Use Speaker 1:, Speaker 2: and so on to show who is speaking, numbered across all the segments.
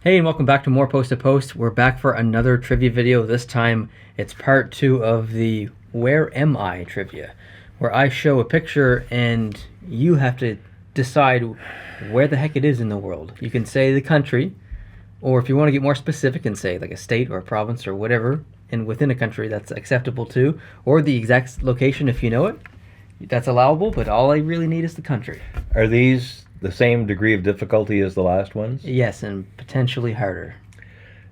Speaker 1: Hey, and welcome back to more Post to Post. We're back for another trivia video. This time it's part 2 of the Where Am I trivia, where I show a picture and you have to decide where the heck it is in the world. You can say the country, or if you want to get more specific and say like a state or a province or whatever, and within a country that's acceptable too, or the exact location if you know it. That's allowable, but all I really need is the country.
Speaker 2: Are these the same degree of difficulty as the last ones?
Speaker 1: Yes, and potentially harder.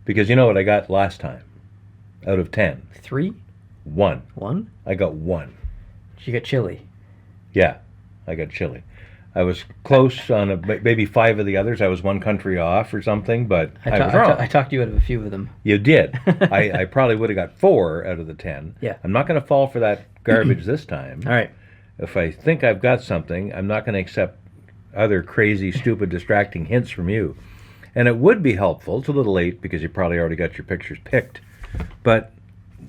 Speaker 2: Because you know what I got last time? Out of 10.
Speaker 1: 3?
Speaker 2: 1.
Speaker 1: 1?
Speaker 2: I got 1.
Speaker 1: Did you get Chile?
Speaker 2: Yeah, I got Chile. I was close on maybe 5 of the others. I was one country off or something, but I was wrong.
Speaker 1: I talked you out of a few of them.
Speaker 2: You did. I probably would have got 4 out of the 10.
Speaker 1: Yeah.
Speaker 2: I'm not going to fall for that garbage this time.
Speaker 1: All right.
Speaker 2: If I think I've got something, I'm not going to accept other crazy, stupid, distracting hints from you. And it would be helpful. It's a little late because you probably already got your pictures picked. But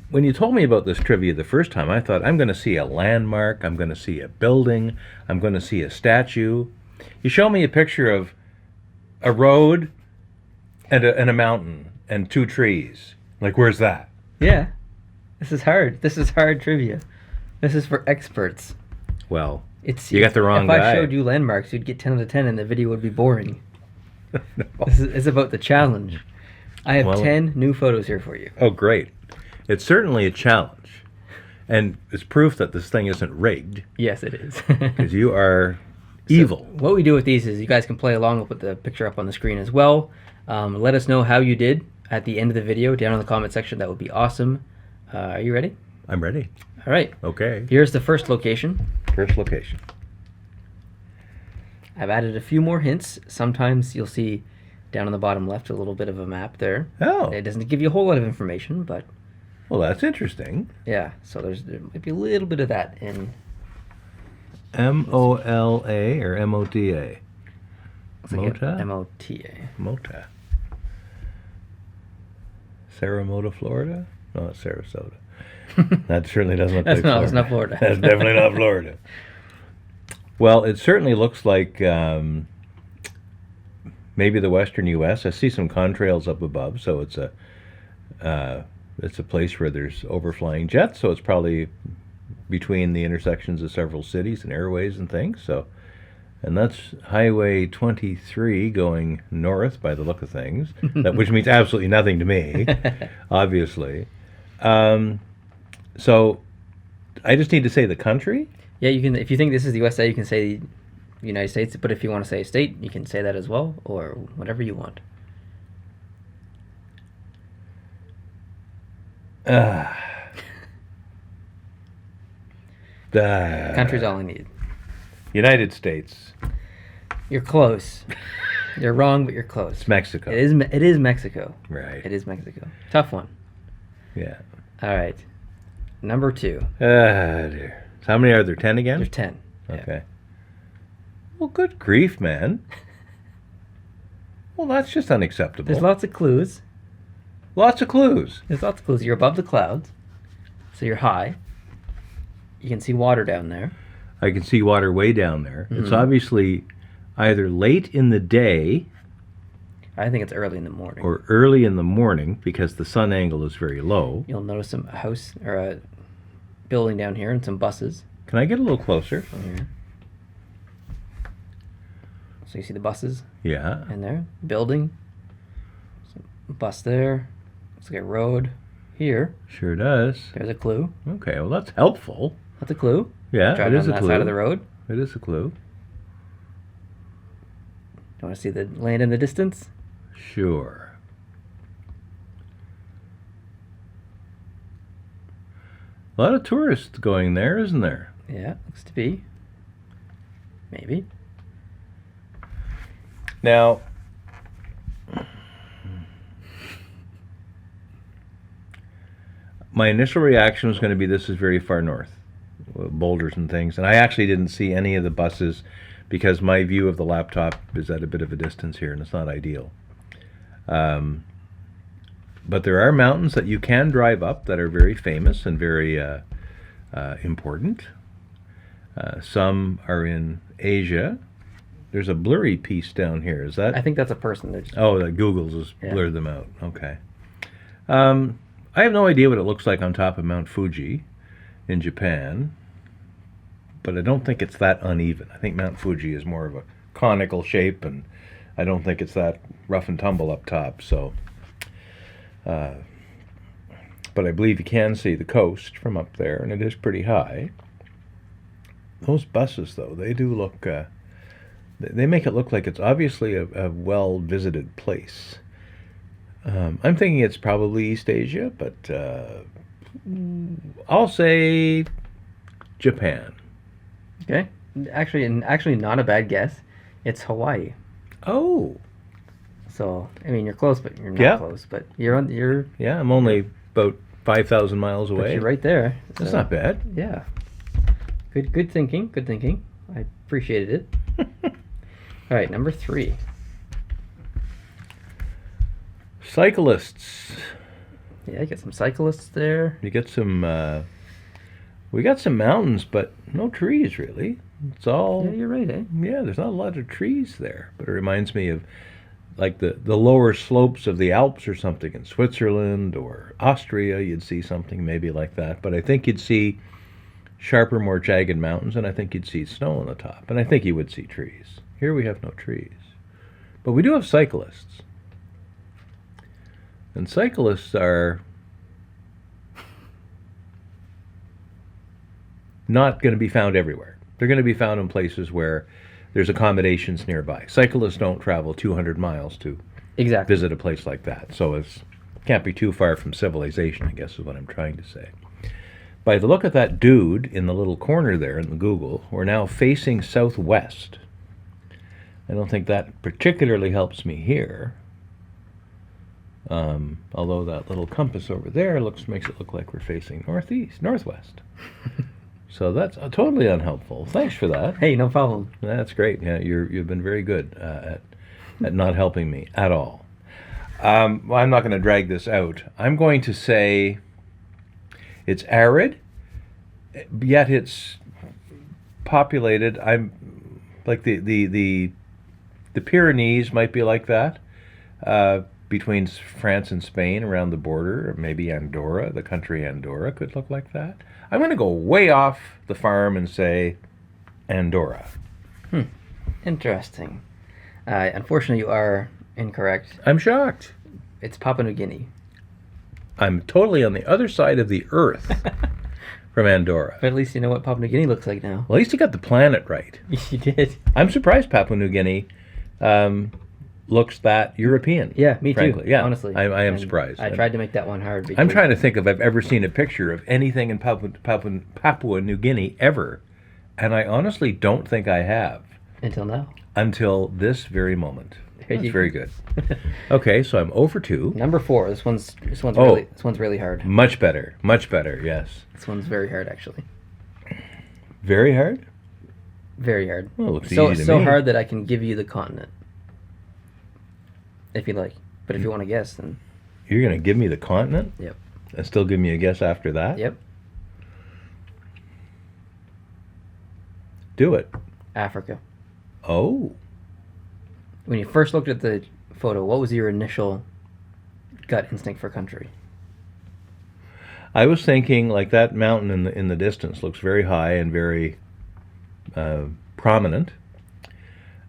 Speaker 2: when you told me about this trivia the first time, I thought, I'm going to see a landmark, I'm going to see a building, I'm going to see a statue. You show me a picture of a road and a mountain and 2 trees. Like, where's that?
Speaker 1: Yeah. This is hard. This is hard trivia. This is for experts.
Speaker 2: Well,
Speaker 1: You
Speaker 2: got the wrong
Speaker 1: guy.
Speaker 2: guy.
Speaker 1: If I showed you landmarks, you'd get 10 out of 10 and the video would be boring.
Speaker 2: No.
Speaker 1: This is about the challenge. I have 10 new photos here for you.
Speaker 2: Oh, great. It's certainly a challenge. And it's proof that this thing isn't rigged.
Speaker 1: Yes, it is.
Speaker 2: Because you are evil.
Speaker 1: So what we do with these is you guys can play along. We'll put the picture up on the screen as well. Let us know how you did at the end of the video down in the comment section. That would be awesome. Are you ready?
Speaker 2: I'm ready.
Speaker 1: All right.
Speaker 2: Okay.
Speaker 1: Here's the first location.
Speaker 2: First location.
Speaker 1: I've added a few more hints. Sometimes you'll see down on the bottom left a little bit of a map there.
Speaker 2: Oh.
Speaker 1: It doesn't give you a whole lot of information, but
Speaker 2: Well, that's interesting.
Speaker 1: yeah. So there might be a little bit of that in.
Speaker 2: M-O-L-A or M-O-T-A?
Speaker 1: Looks like
Speaker 2: Mota?
Speaker 1: M-O-T-A.
Speaker 2: Mota. Sarasota, Florida? No, it's Sarasota. That certainly doesn't look like Florida.
Speaker 1: That's not Florida.
Speaker 2: That's definitely not Florida. Well, it certainly looks like maybe the western U.S. I see some contrails up above, so it's a place where there's overflying jets, so it's probably between the intersections of several cities and airways and things. So, and that's Highway 23 going north by the look of things, which means absolutely nothing to me, obviously. So I just need to say the country?
Speaker 1: Yeah, you can. If you think this is the USA, you can say the United States. But if you want to say a state, you can say that as well, or whatever you want. Country's all I need.
Speaker 2: United States.
Speaker 1: You're close. You're wrong, but you're close.
Speaker 2: It's Mexico.
Speaker 1: It is Mexico.
Speaker 2: Right.
Speaker 1: It is Mexico. Tough one.
Speaker 2: Yeah.
Speaker 1: All right. Number 2.
Speaker 2: Dear. So how many are there? 10 again?
Speaker 1: There's 10.
Speaker 2: Okay.
Speaker 1: Yeah.
Speaker 2: Well, good grief, man. Well, that's just unacceptable.
Speaker 1: There's lots of clues.
Speaker 2: Lots of clues.
Speaker 1: There's lots of clues. You're above the clouds, so you're high. You can see water down there.
Speaker 2: I can see water way down there.
Speaker 1: Mm-hmm.
Speaker 2: It's obviously either late in the day
Speaker 1: I think it's early in the morning.
Speaker 2: or early in the morning because the sun angle is very low.
Speaker 1: You'll notice a house or a building down here and some buses
Speaker 2: Can I get a little closer?
Speaker 1: from here. So you see the buses
Speaker 2: Yeah.
Speaker 1: in there. Building. Some bus there. Looks like a road here.
Speaker 2: Sure does.
Speaker 1: There's a clue.
Speaker 2: Okay, well, that's helpful.
Speaker 1: That's a clue.
Speaker 2: Yeah,
Speaker 1: Driving
Speaker 2: it is
Speaker 1: on
Speaker 2: a
Speaker 1: that
Speaker 2: clue.
Speaker 1: side of the road.
Speaker 2: It is a clue.
Speaker 1: You want to see the land in the distance?
Speaker 2: Sure. A lot of tourists going there, isn't there?
Speaker 1: Yeah, looks to be. Maybe.
Speaker 2: Now, my initial reaction was going to be this is very far north, boulders and things. And I actually didn't see any of the buses because my view of the laptop is at a bit of a distance here and it's not ideal. But there are mountains that you can drive up that are very famous and very important. Some are in Asia, there's a blurry piece down here. Is that?
Speaker 1: I think that's a person. They're just,
Speaker 2: Oh, that Google's has
Speaker 1: Yeah.
Speaker 2: blurred them out. Okay. I have no idea what it looks like on top of Mount Fuji in Japan, but I don't think it's that uneven. I think Mount Fuji is more of a conical shape, and I don't think it's that rough and tumble up top. So, but I believe you can see the coast from up there, and it is pretty high. Those buses, though, they do look. They make it look like it's obviously a well-visited place. I'm thinking it's probably East Asia, but I'll say Japan.
Speaker 1: okay. Actually, not a bad guess. It's Hawaii.
Speaker 2: Oh,
Speaker 1: So I mean, you're close, but you're not
Speaker 2: Yeah.
Speaker 1: close. But you're
Speaker 2: yeah, I'm only about 5,000 miles
Speaker 1: but
Speaker 2: away.
Speaker 1: you're right there.
Speaker 2: That's
Speaker 1: So,
Speaker 2: not bad.
Speaker 1: Yeah. Good thinking. Good thinking. I appreciated it. All right, number 3.
Speaker 2: Cyclists.
Speaker 1: Yeah, you got some cyclists there.
Speaker 2: You get some. We got some mountains, but no trees really. It's all.
Speaker 1: Yeah, you're right, eh?
Speaker 2: Yeah, there's not a lot of trees there, but it reminds me of like the lower slopes of the Alps or something in Switzerland or Austria. You'd see something maybe like that, but I think you'd see sharper, more jagged mountains, and I think you'd see snow on the top, and I think you would see trees. Here we have no trees, but we do have cyclists, and cyclists are not going to be found everywhere. They're going to be found in places where there's accommodations nearby. Cyclists don't travel 200 miles to
Speaker 1: Exactly.
Speaker 2: visit a place like that, so it can't be too far from civilization, I guess is what I'm trying to say. By the look of that dude in the little corner there in the Google, we're now facing southwest. I don't think that particularly helps me here. Although that little compass over there makes it look like we're facing northwest. So that's totally unhelpful. Thanks for that.
Speaker 1: Hey, no problem.
Speaker 2: That's great. Yeah, you've been very good at not helping me at all. Well, I'm not going to drag this out. I'm going to say it's arid, yet it's populated. I'm like the Pyrenees might be like that. Between France and Spain around the border, or maybe Andorra, the country Andorra could look like that. I'm going to go way off the farm and say Andorra.
Speaker 1: Interesting. Unfortunately, you are incorrect.
Speaker 2: I'm shocked.
Speaker 1: It's Papua New Guinea.
Speaker 2: I'm totally on the other side of the earth from Andorra.
Speaker 1: But at least you know what Papua New Guinea looks like now.
Speaker 2: Well, at least you got the planet right.
Speaker 1: You did.
Speaker 2: I'm surprised Papua New Guinea looks that European.
Speaker 1: Yeah, me too.
Speaker 2: frankly. Yeah,
Speaker 1: honestly,
Speaker 2: I am
Speaker 1: And
Speaker 2: surprised.
Speaker 1: I tried to make that one hard.
Speaker 2: I'm trying to think if I've ever seen a picture of anything in Papua New Guinea ever, and I honestly don't think I have
Speaker 1: until now.
Speaker 2: until this very moment.
Speaker 1: There
Speaker 2: That's
Speaker 1: you
Speaker 2: very
Speaker 1: go.
Speaker 2: good. Okay, so I'm 0 for 2.
Speaker 1: Number 4. This one's
Speaker 2: Oh.
Speaker 1: really hard.
Speaker 2: Much better. Much better, yes.
Speaker 1: This one's very hard, actually.
Speaker 2: Very hard?
Speaker 1: Very hard.
Speaker 2: Well, it looks
Speaker 1: So
Speaker 2: easy to
Speaker 1: so
Speaker 2: me.
Speaker 1: hard that I can give you the continent, if you like. But if you want to guess, then
Speaker 2: You're going to give me the continent?
Speaker 1: Yep.
Speaker 2: And still give me a guess after that?
Speaker 1: yep,
Speaker 2: Do it.
Speaker 1: Africa.
Speaker 2: Oh.
Speaker 1: When you first looked at the photo, what was your initial gut instinct for country?
Speaker 2: I was thinking like that mountain in the distance looks very high and very prominent.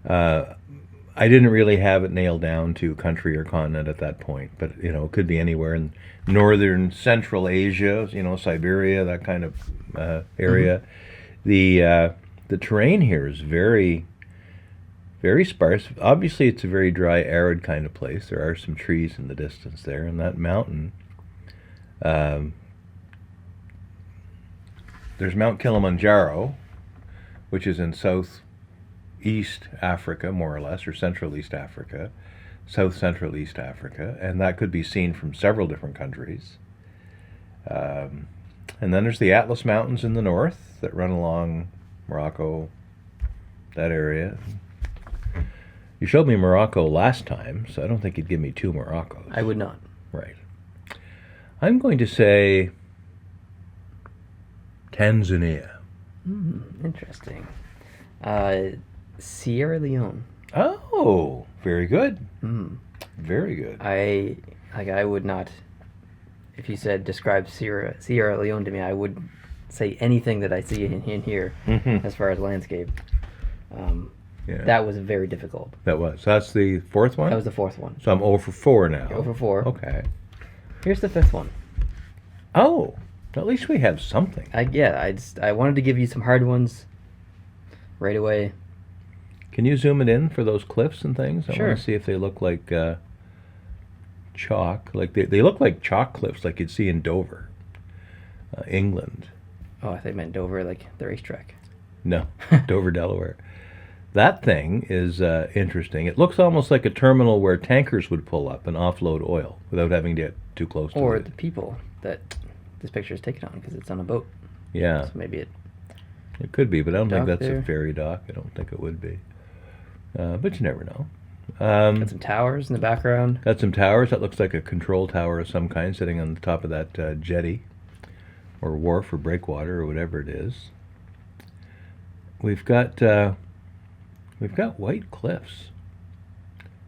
Speaker 2: I didn't really have it nailed down to country or continent at that point, but it could be anywhere in northern Central Asia, Siberia, that kind of area. The terrain here is very, very sparse. Obviously, it's a very dry, arid kind of place. There are some trees in the distance there, and that mountain. There's Mount Kilimanjaro, which is in southeast Africa, more or less, or Central East Africa, Central East Africa, and that could be seen from several different countries. And then there's the Atlas Mountains in the north that run along Morocco, that area. You showed me Morocco last time, so I don't think you'd give me 2 Moroccos.
Speaker 1: I would not.
Speaker 2: Right. I'm going to say Tanzania.
Speaker 1: Interesting. Sierra Leone.
Speaker 2: Oh, very good.
Speaker 1: Mm.
Speaker 2: Very good.
Speaker 1: I would not. If you said describe Sierra Leone to me, I would say anything that I see in here
Speaker 2: Mm-hmm.
Speaker 1: as far as landscape.
Speaker 2: Yeah.
Speaker 1: That was very difficult.
Speaker 2: That was. So that's the fourth one?
Speaker 1: That was the fourth one.
Speaker 2: So I'm 0 for 4 now.
Speaker 1: 0 for 4.
Speaker 2: Okay.
Speaker 1: Here's the fifth one.
Speaker 2: Oh, at least we have something.
Speaker 1: I wanted to give you some hard ones right away.
Speaker 2: Can you zoom it in for those cliffs and things? I
Speaker 1: Sure.
Speaker 2: want to see if they look like chalk. Like they look like chalk cliffs like you'd see in Dover, England.
Speaker 1: Oh, I thought you meant Dover, like the racetrack.
Speaker 2: No, Dover, Delaware. That thing is interesting. It looks almost like a terminal where tankers would pull up and offload oil without having to get too close to
Speaker 1: Or
Speaker 2: it.
Speaker 1: the people that this picture is taken on, because it's on a boat.
Speaker 2: Yeah,
Speaker 1: So maybe it.
Speaker 2: it could be, but I don't think
Speaker 1: Dock
Speaker 2: that's
Speaker 1: there.
Speaker 2: a ferry dock. I don't think it would be. But you never know.
Speaker 1: Got some towers in the background.
Speaker 2: Got some towers. That looks like a control tower of some kind sitting on the top of that jetty or wharf or breakwater or whatever it is. We've got white cliffs,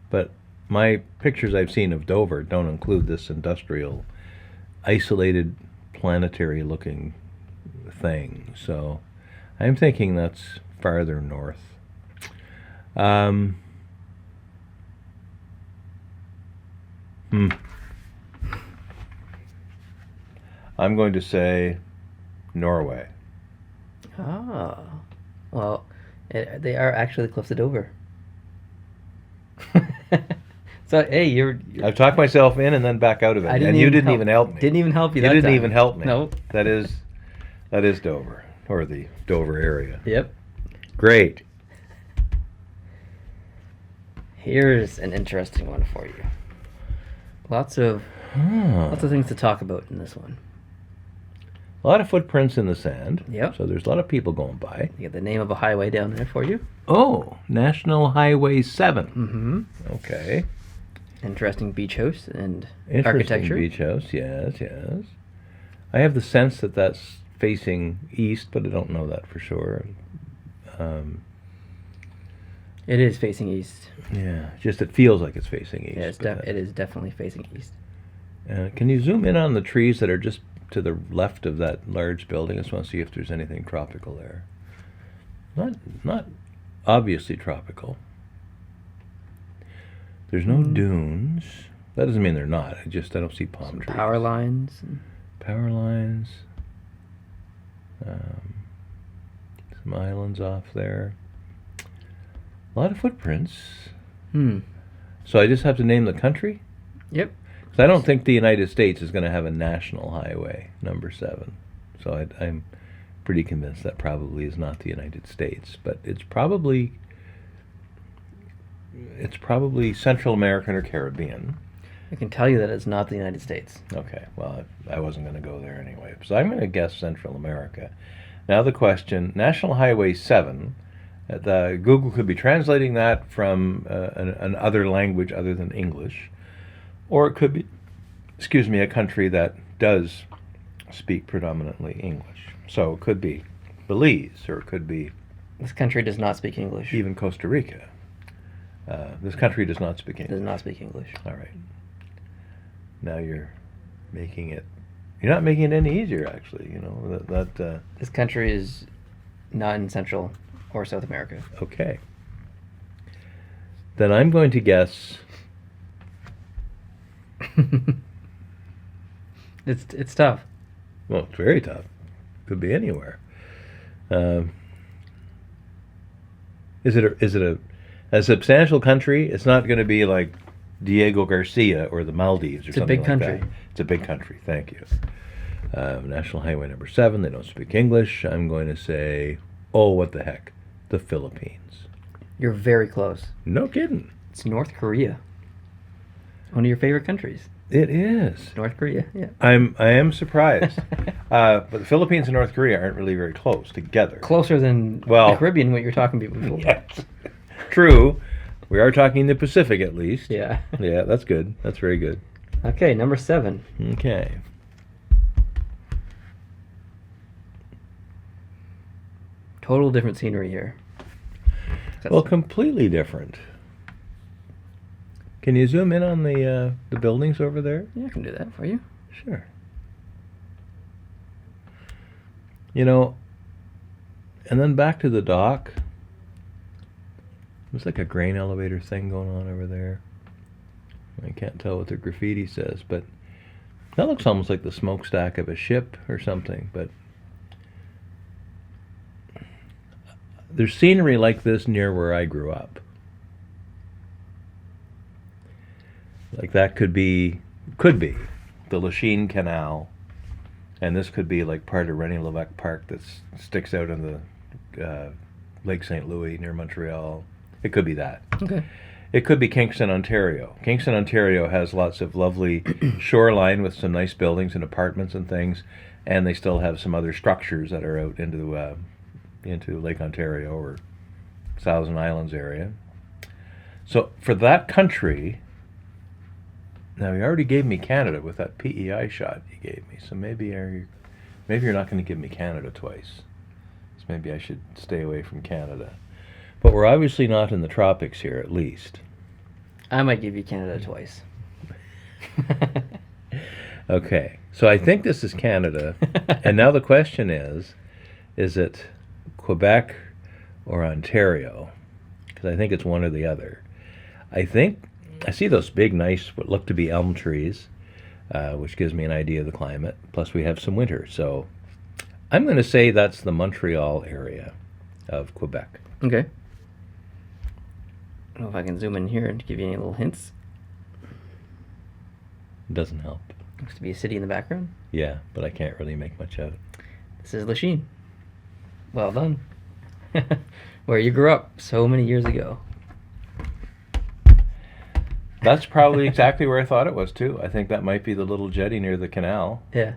Speaker 2: but my pictures I've seen of Dover don't include this industrial, isolated, planetary-looking thing. So I'm thinking that's farther north. I'm going to say Norway.
Speaker 1: Ah. Well, they are actually the cliffs of Dover. So, hey, you're
Speaker 2: I've talked myself in and then back out of it,
Speaker 1: I didn't
Speaker 2: and you
Speaker 1: even
Speaker 2: didn't
Speaker 1: help.
Speaker 2: even help me.
Speaker 1: Didn't even help you
Speaker 2: You
Speaker 1: that
Speaker 2: didn't
Speaker 1: time.
Speaker 2: even help me.
Speaker 1: Nope.
Speaker 2: That is Dover, or the Dover area.
Speaker 1: Yep.
Speaker 2: Great.
Speaker 1: Here's an interesting one for you. Lots of things to talk about in this one.
Speaker 2: A lot of footprints in the sand.
Speaker 1: Yep.
Speaker 2: So there's a lot of people going by.
Speaker 1: You got the name of a highway down there for you.
Speaker 2: Oh, National Highway 7.
Speaker 1: Mm-hmm.
Speaker 2: Okay.
Speaker 1: Interesting beach house and
Speaker 2: Interesting
Speaker 1: architecture.
Speaker 2: beach house, yes, yes. I have the sense that that's facing east, but I don't know that for sure.
Speaker 1: It is facing east.
Speaker 2: Yeah, just it feels like it's facing east.
Speaker 1: Yeah,
Speaker 2: but
Speaker 1: it is definitely facing east.
Speaker 2: can you zoom in on the trees that are just to the left of that large building? I just want to see if there's anything tropical there. Not obviously tropical. There's no dunes. That doesn't mean they're not. I don't see palm
Speaker 1: Some
Speaker 2: trees.
Speaker 1: power lines.
Speaker 2: Power lines. Some islands off there. A lot of footprints. So I just have to name the country?
Speaker 1: Yep.
Speaker 2: Because I don't think the United States is going to have a national highway, number 7. So I'm pretty convinced that probably is not the United States. But it's probably Central American or Caribbean.
Speaker 1: I can tell you that it's not the United States.
Speaker 2: Okay, well, I wasn't going to go there anyway. So I'm going to guess Central America. Now the question, National Highway 7, Google could be translating that from an other language other than English, or it could be, a country that does speak predominantly English. So it could be Belize, or it could be
Speaker 1: This country does not speak English.
Speaker 2: even Costa Rica. This country does not speak English.
Speaker 1: Does not speak English.
Speaker 2: All right. Now you're not making it any easier, actually. You know,
Speaker 1: This country is not in Central or South America.
Speaker 2: okay. Then I'm going to guess
Speaker 1: It's tough.
Speaker 2: well, it's very tough. Could be anywhere. Is it a substantial country? It's not going to be like Diego Garcia or the Maldives or
Speaker 1: It's a
Speaker 2: something
Speaker 1: big
Speaker 2: like
Speaker 1: country.
Speaker 2: that. It's a big country. Thank you. National Highway number 7. They don't speak English. I'm going to say, oh, what the heck, the Philippines.
Speaker 1: You're very close.
Speaker 2: No kidding.
Speaker 1: It's North Korea. One of your favorite countries.
Speaker 2: It is.
Speaker 1: North Korea, yeah.
Speaker 2: I am surprised. But the Philippines and North Korea aren't really very close together.
Speaker 1: Closer than
Speaker 2: Well-
Speaker 1: the Caribbean, what you're talking about before.
Speaker 2: Yes. True. We are talking the Pacific at least.
Speaker 1: Yeah.
Speaker 2: Yeah, that's good. That's very good.
Speaker 1: Okay, number 7.
Speaker 2: Okay.
Speaker 1: Total different scenery here.
Speaker 2: Well, completely different. Can you zoom in on the buildings over there?
Speaker 1: Yeah, I can do that for you.
Speaker 2: Sure. You know, and then back to the dock. There's like a grain elevator thing going on over there. I can't tell what the graffiti says, but that looks almost like the smokestack of a ship or something. But there's scenery like this near where I grew up. Like that could be the Lachine Canal, and this could be like part of René Lévesque Park that sticks out in the Lake St. Louis near Montreal. It could be that.
Speaker 1: Okay.
Speaker 2: It could be Kingston, Ontario. Kingston, Ontario has lots of lovely shoreline with some nice buildings and apartments and things, and they still have some other structures that are out into Lake Ontario or Thousand Islands area. So for that country, now you already gave me Canada with that PEI shot you gave me, so maybe you're not going to give me Canada twice. So maybe I should stay away from Canada. But we're obviously not in the tropics here, at least.
Speaker 1: I might give you Canada twice.
Speaker 2: Okay, so I think this is Canada, and now the question is it Quebec or Ontario? Because I think it's one or the other. I see those big, nice, what look to be elm trees, which gives me an idea of the climate. Plus, we have some winter, so I'm going to say that's the Montreal area of Quebec.
Speaker 1: Okay. I don't know if I can zoom in here and give you any little hints.
Speaker 2: Doesn't help.
Speaker 1: Looks to be a city in the background.
Speaker 2: Yeah, but I can't really make much out.
Speaker 1: This is Lachine. Well done. Where you grew up so many years ago.
Speaker 2: That's probably exactly where I thought it was, too. I think that might be the little jetty near the canal.
Speaker 1: Yeah.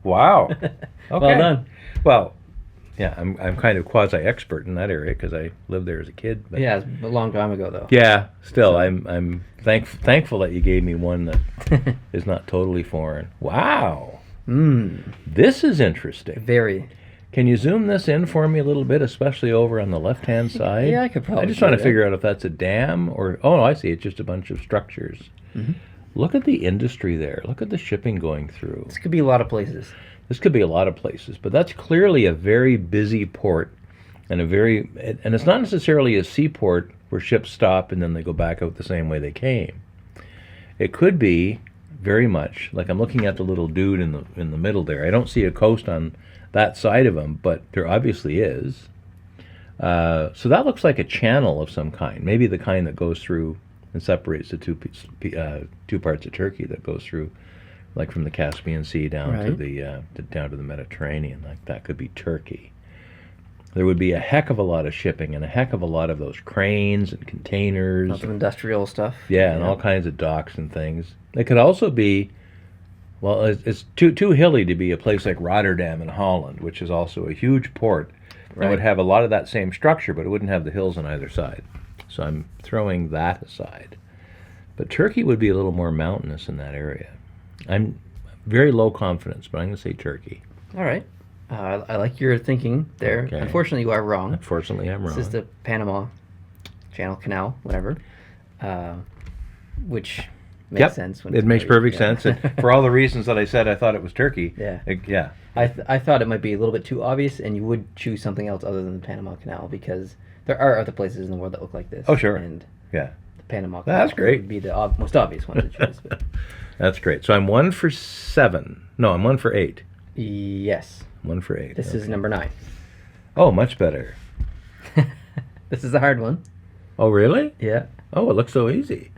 Speaker 2: Wow. Okay.
Speaker 1: Well done.
Speaker 2: Well, yeah, I'm kind of quasi-expert in that area because I lived there as a kid. But
Speaker 1: Yeah, it's a long time ago, though.
Speaker 2: yeah, still, I'm thankful that you gave me one that is not totally foreign. Wow. This is interesting.
Speaker 1: Very.
Speaker 2: Can you zoom this in for me a little bit, especially over on the left-hand side?
Speaker 1: Yeah, I could probably
Speaker 2: I just
Speaker 1: do
Speaker 2: want to
Speaker 1: that.
Speaker 2: figure out if that's a dam or... Oh, no, I see. It's just a bunch of structures.
Speaker 1: Mm-hmm.
Speaker 2: Look at the industry there. Look at the shipping going through.
Speaker 1: This could be a lot of places.
Speaker 2: This could be a lot of places, but that's clearly a very busy port and and it's not necessarily a seaport where ships stop and then they go back out the same way they came. It could be very much like I'm looking at the little dude in the middle there. I don't see a coast on that side of him, but there obviously is. So that looks like a channel of some kind, maybe the kind that goes through and separates the two parts of Turkey that goes through, like from the Caspian Sea down to the Mediterranean. Like that could be Turkey. There would be a heck of a lot of shipping and a heck of a lot of those cranes and containers.
Speaker 1: Lots of industrial stuff.
Speaker 2: Yeah, and all kinds of docks and things. It could also be, well, it's too hilly to be a place like Rotterdam in Holland, which is also a huge port. It would have a lot of that same structure, but it wouldn't have the hills on either side. So I'm throwing that aside. But Turkey would be a little more mountainous in that area. I'm very low confidence, but I'm going to say Turkey.
Speaker 1: All right. I like your thinking there.
Speaker 2: Okay.
Speaker 1: Unfortunately, you are wrong.
Speaker 2: Unfortunately, I'm wrong.
Speaker 1: This is the Panama Channel Canal, whatever, which makes sense.
Speaker 2: It makes perfect sense. And for all the reasons that I said, I thought it was Turkey.
Speaker 1: Yeah. I thought it might be a little bit too obvious, and you would choose something else other than the Panama Canal because there are other places in the world that look like this.
Speaker 2: Oh, sure.
Speaker 1: And
Speaker 2: yeah.
Speaker 1: The Panama Canal
Speaker 2: That's great.
Speaker 1: would be the most obvious one to choose. But.
Speaker 2: That's great. So I'm 1 for 7. No, I'm 1 for 8.
Speaker 1: Yes.
Speaker 2: 1 for 8.
Speaker 1: This is number 9.
Speaker 2: Oh, much better.
Speaker 1: This is a hard one.
Speaker 2: Oh, really?
Speaker 1: Yeah.
Speaker 2: Oh, it looks so easy.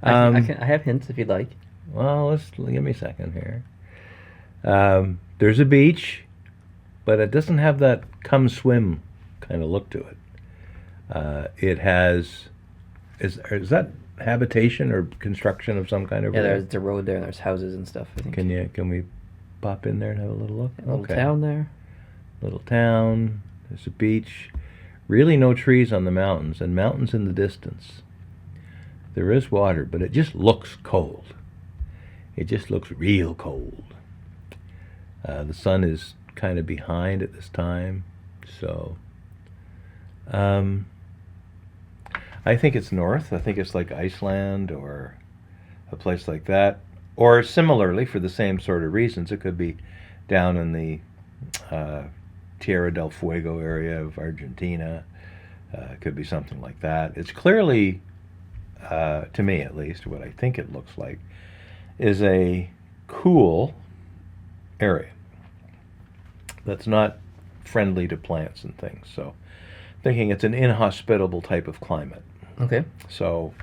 Speaker 1: I have hints if you'd like.
Speaker 2: Well, give me a second here. There's a beach, but it doesn't have that come swim kind of look to it. It has... Is that habitation or construction of some kind of...
Speaker 1: Yeah, there's a road there and there's houses and stuff, I think.
Speaker 2: Can we pop in there and have a little look?
Speaker 1: A little town there.
Speaker 2: Little town. There's a beach. Really no trees on the mountains and mountains in the distance. There is water, but it just looks cold. It just looks real cold. The sun is kind of behind at this time. So I think it's north. I think it's like Iceland or a place like that. Or similarly, for the same sort of reasons, it could be down in the Tierra del Fuego area of Argentina. It could be something like that. It's clearly, to me at least, what I think it looks like, is a cool area that's not friendly to plants and things. So thinking it's an inhospitable type of climate.
Speaker 1: Okay.
Speaker 2: So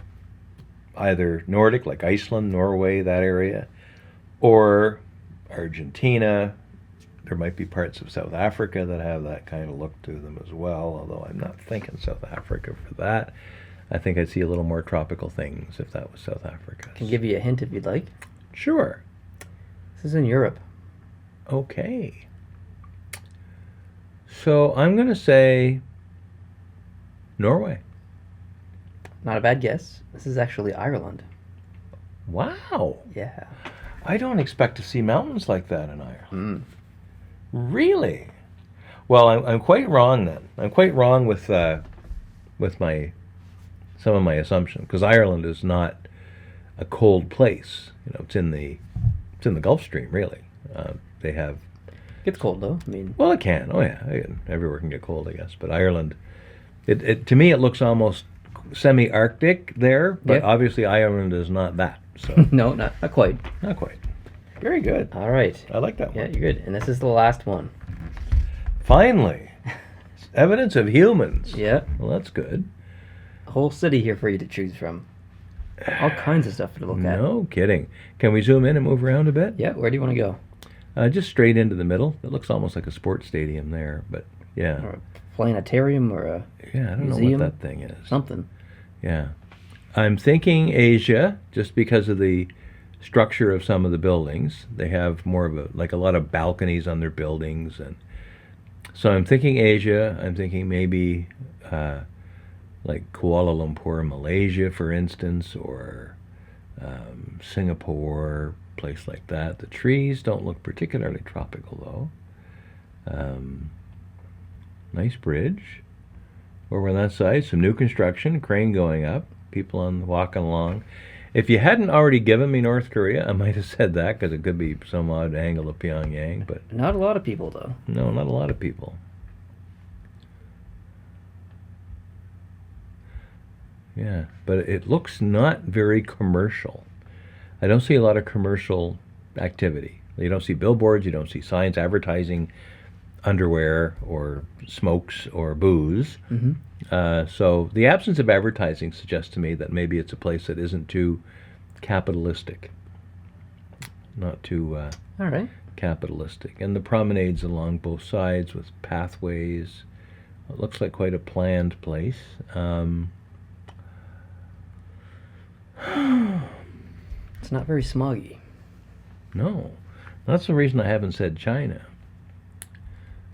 Speaker 2: either Nordic, like Iceland, Norway, that area, or Argentina. There might be parts of South Africa that have that kind of look to them as well, although I'm not thinking South Africa for that. I think I'd see a little more tropical things if that was South Africa.
Speaker 1: Can give you a hint if you'd like.
Speaker 2: Sure.
Speaker 1: This is in Europe.
Speaker 2: Okay. So I'm going to say Norway.
Speaker 1: Not a bad guess. This is actually Ireland.
Speaker 2: Wow.
Speaker 1: Yeah.
Speaker 2: I don't expect to see mountains like that in Ireland.
Speaker 1: Mm.
Speaker 2: Really? Well, I'm quite wrong then. I'm quite wrong with my some of my assumptions, because Ireland is not a cold place. You know, it's in the Gulf Stream, really. They have.
Speaker 1: Gets cold though. I mean.
Speaker 2: Well, it can. Oh yeah, everywhere can get cold, I guess. But Ireland, it to me it looks almost semi-Arctic there, but
Speaker 1: Yep.
Speaker 2: obviously Ireland is not that. So
Speaker 1: No, not quite.
Speaker 2: not quite. Very good.
Speaker 1: All right.
Speaker 2: I like that
Speaker 1: Yeah,
Speaker 2: one.
Speaker 1: you're good. And this is the last one.
Speaker 2: Finally, evidence of humans.
Speaker 1: Yeah.
Speaker 2: Well, that's good.
Speaker 1: A whole city here for you to choose from. All kinds of stuff to look at.
Speaker 2: No kidding. Can we zoom in and move around a bit?
Speaker 1: Yeah, where do you want to go?
Speaker 2: Just straight into the middle. It looks almost like a sports stadium there, but yeah.
Speaker 1: Or a planetarium or a
Speaker 2: Yeah, I don't know
Speaker 1: museum?
Speaker 2: what that thing is.
Speaker 1: something.
Speaker 2: Yeah. I'm thinking Asia, just because of the structure of some of the buildings. They have more of a lot of balconies on their buildings, and so I'm thinking Asia. I'm thinking maybe like Kuala Lumpur, Malaysia, for instance, or Singapore, place like that. The trees don't look particularly tropical though. Nice bridge over on that side. Some new construction, crane going up, people walking along. If you hadn't already given me North Korea, I might have said that, because it could be some odd angle of Pyongyang, but
Speaker 1: Not a lot of people though.
Speaker 2: no, not a lot of people. Yeah, but it looks not very commercial. I don't see a lot of commercial activity. You don't see billboards, you don't see signs advertising underwear or smokes or booze.
Speaker 1: Mm-hmm.
Speaker 2: So the absence of advertising suggests to me that maybe it's a place that isn't too capitalistic. Not too
Speaker 1: All right.
Speaker 2: capitalistic. And the promenades along both sides with pathways. It looks like quite a planned place.
Speaker 1: It's not very smoggy.
Speaker 2: No, that's the reason I haven't said China.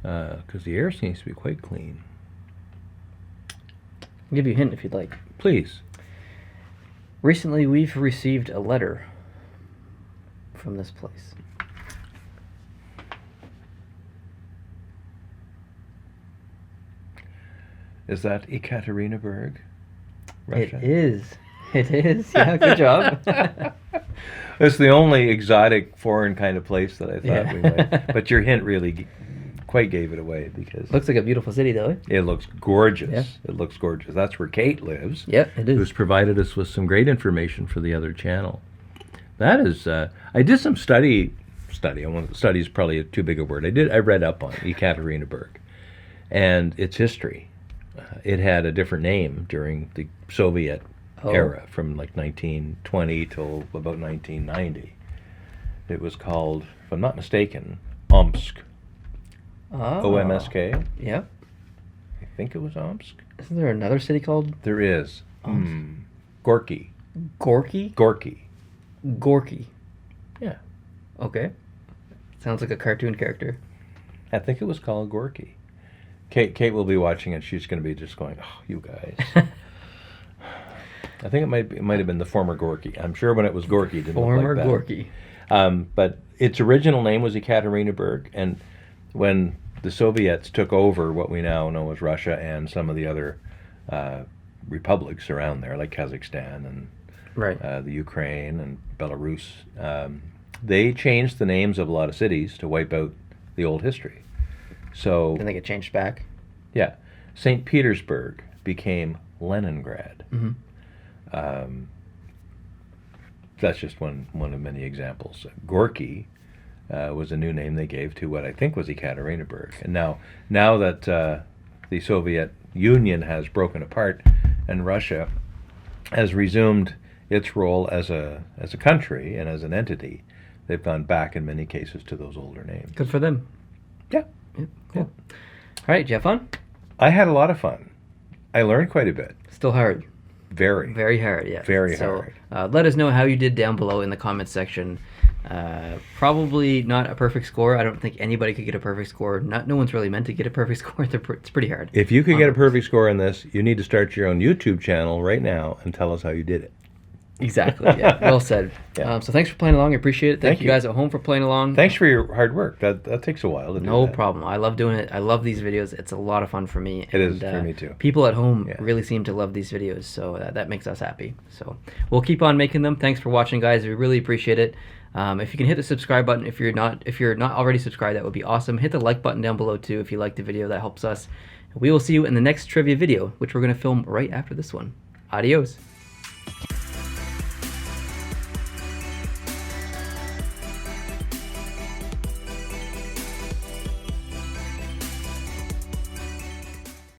Speaker 2: Because the air seems to be quite clean.
Speaker 1: I'll give you a hint if you'd like.
Speaker 2: Please.
Speaker 1: Recently, we've received a letter from this place.
Speaker 2: Is that Ekaterinburg, Russia?
Speaker 1: It is. It is. Yeah, good job.
Speaker 2: It's the only exotic foreign kind of place that I thought
Speaker 1: Yeah.
Speaker 2: we might. But your hint really quite gave it away, because
Speaker 1: Looks like a beautiful city, though.
Speaker 2: it looks gorgeous.
Speaker 1: Yeah.
Speaker 2: It looks gorgeous. That's where Kate lives,
Speaker 1: Yep, it
Speaker 2: who's
Speaker 1: is.
Speaker 2: provided us with some great information for the other channel. That is, I did some study. Study is probably too big a word. I read up on Ekaterinburg and its history. It had a different name during the Soviet era, from like 1920 till about 1990. It was called, if I'm not mistaken, Omsk.
Speaker 1: Oh.
Speaker 2: O-M-S-K.
Speaker 1: Yep.
Speaker 2: I think it was Omsk.
Speaker 1: Isn't there another city called
Speaker 2: There is.
Speaker 1: Omsk?
Speaker 2: Gorky.
Speaker 1: Gorky?
Speaker 2: Gorky.
Speaker 1: Gorky.
Speaker 2: Yeah.
Speaker 1: Okay. Sounds like a cartoon character.
Speaker 2: I think it was called Gorky. Kate will be watching it. She's going to be just going, oh, you guys. I think it might have been the former Gorky. I'm sure when it was Gorky, it didn't
Speaker 1: Former
Speaker 2: look like that.
Speaker 1: Gorky.
Speaker 2: But its original name was Ekaterinburg, and when the Soviets took over what we now know as Russia and some of the other republics around there, like Kazakhstan and
Speaker 1: Right.
Speaker 2: the Ukraine and Belarus, they changed the names of a lot of cities to wipe out the old history. So,
Speaker 1: Then they get changed back.
Speaker 2: yeah, St. Petersburg became Leningrad.
Speaker 1: Mhm.
Speaker 2: That's just one of many examples. Gorky was a new name they gave to what I think was Ekaterinburg. And now that the Soviet Union has broken apart and Russia has resumed its role as a country and as an entity, they've gone back in many cases to those older names.
Speaker 1: Good for them.
Speaker 2: Yeah.
Speaker 1: Yeah, cool. All right, did you have fun?
Speaker 2: I had a lot of fun. I learned quite a bit.
Speaker 1: Still hard.
Speaker 2: Very.
Speaker 1: Very hard, yeah.
Speaker 2: Very hard.
Speaker 1: Let us know how you did down below in the comments section. Probably not a perfect score. I don't think anybody could get a perfect score. No one's really meant to get a perfect score. It's pretty hard.
Speaker 2: If you could get a perfect score in this, you need to start your own YouTube channel right now and tell us how you did it.
Speaker 1: Exactly, yeah. Well said.
Speaker 2: Yeah.
Speaker 1: So thanks for playing along. I appreciate it. Thank
Speaker 2: Thank
Speaker 1: you
Speaker 2: you.
Speaker 1: guys at home for playing along.
Speaker 2: Thanks for your hard work. That takes a while to do
Speaker 1: No
Speaker 2: that.
Speaker 1: problem. I love doing it. I love these videos. It's a lot of fun for me.
Speaker 2: It is for me too.
Speaker 1: People at home
Speaker 2: Yeah.
Speaker 1: really seem to love these videos, so that makes us happy. So we'll keep on making them. Thanks for watching, guys. We really appreciate it. If you can hit the subscribe button, if you're not already subscribed, that would be awesome. Hit the like button down below too if you liked the video. That helps us. We will see you in the next trivia video, which we're going to film right after this one. Adios.